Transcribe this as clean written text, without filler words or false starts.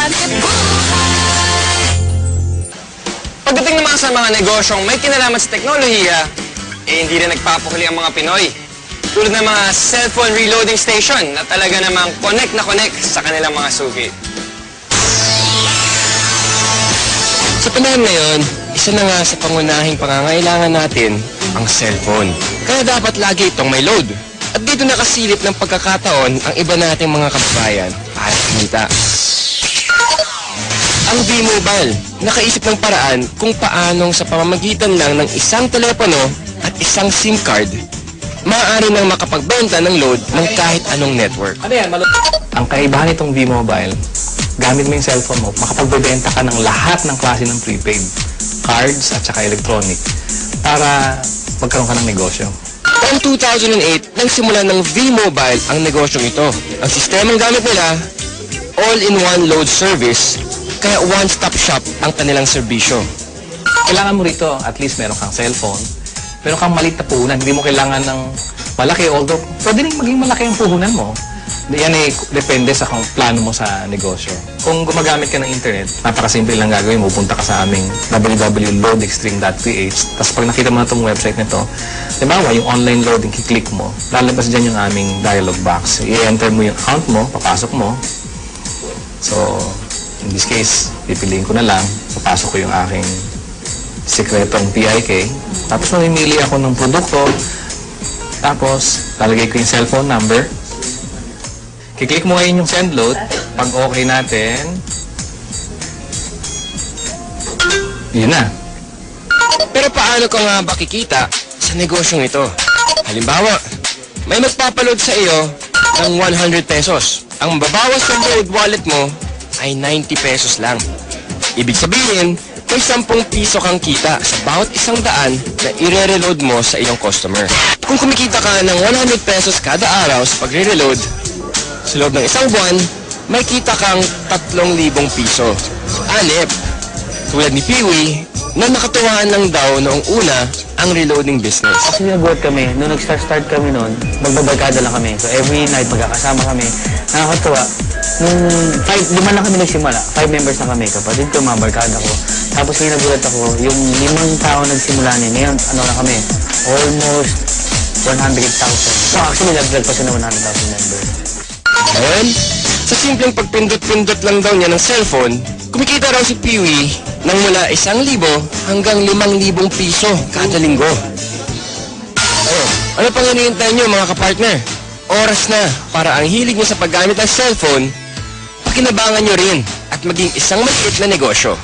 importante buhay. Pagdating naman sa mga negosyong may kinalaman sa teknolohiya, hindi rin nagpapakuli ang mga Pinoy. Tulad ng mga cellphone reloading station na talaga namang connect na connect sa kanilang mga suki. Sa panahon ngayon, isa na nga sa pangunahing pangangailangan natin ang cellphone. Kaya dapat lagi itong may load. At dito nakasilip ng pagkakataon ang iba nating mga kababayan para kumita. Ang V-Mobile, nakaisip ng paraan kung paanong sa pamamagitan lang ng isang telepono at isang SIM card, maaari nang makapagbenta ng load ng kahit anong network. Ang kaibahan nitong V-Mobile, gamit mo yung cellphone mo, makapagbebenta ka ng lahat ng klase ng prepaid, cards at saka electronic, para magkaroon ka ng negosyo. Taong 2008, nagsimula ng V-Mobile ang negosyong ito. Ang sistemang gamit nila, all-in-one load service, kaya one-stop shop ang kanilang serbisyo. Kailangan mo rito, at least meron kang cellphone, meron kang maliit na puhunan, hindi mo kailangan ng malaki, although pwede rin maging malaki ang puhunan mo. Yan ay depende sa kung plano mo sa negosyo. Kung gumagamit ka ng internet, napakasimple lang gagawin mo. Punta ka sa aming www.loadextreme.ph. Tapos pag nakita mo na itong website nito, diba, yung online loading, kiklik mo, lalabas dyan yung aming dialog box. I-enter mo yung account mo, papasok mo. So, in this case, pipiliin ko na lang, papasok ko yung aking sikretong PIK. Tapos mamimili ako ng produkto. Tapos, lalagay ko yung cellphone number. Kiklik mo ngayon yung send load. Pag okay natin, yun na. Pero paano ka nga ba kikita sa negosyong ito? Halimbawa, may magpapaload sa iyo ng 100 pesos. Ang mababawas sa load wallet mo ay 90 pesos lang. Ibig sabihin, may 10 piso kang kita sa bawat 100 na i-reload mo sa iyong customer. Kung kumikita ka ng 100 pesos kada araw sa pagre-reload, sa loob ng isang buwan, may kita kang 3,000 piso. Anip, tulad ni Peewee, na nakatuwaan lang daw noong una ang reloading business. Kasi nabuhat kami, nung nag-start kami noon, magbabarkada lang kami. So every night magkakasama kami. Nakakatuwa. Nung 5 na kami nagsimula, 5 members na kami. Kapatid ko, mga barkada ko. Tapos may nagulat ako, yung 5 tao nagsimula niya. Ngayon, ano na kami? Almost 100,000. So actually, nag-vlog pa siya ng 100,000 members. Ngayon, sa simpleng pagpindot-pindot lang daw niya ng cellphone, kumikita raw si Peewee ng mula 1,000 hanggang 5,000 piso kada linggo. Ano pang hinihintay niyo mga kapartner? Oras na para ang hilig niyo sa paggamit ng cellphone, pakinabangan niyo rin at maging isang maliit na negosyo.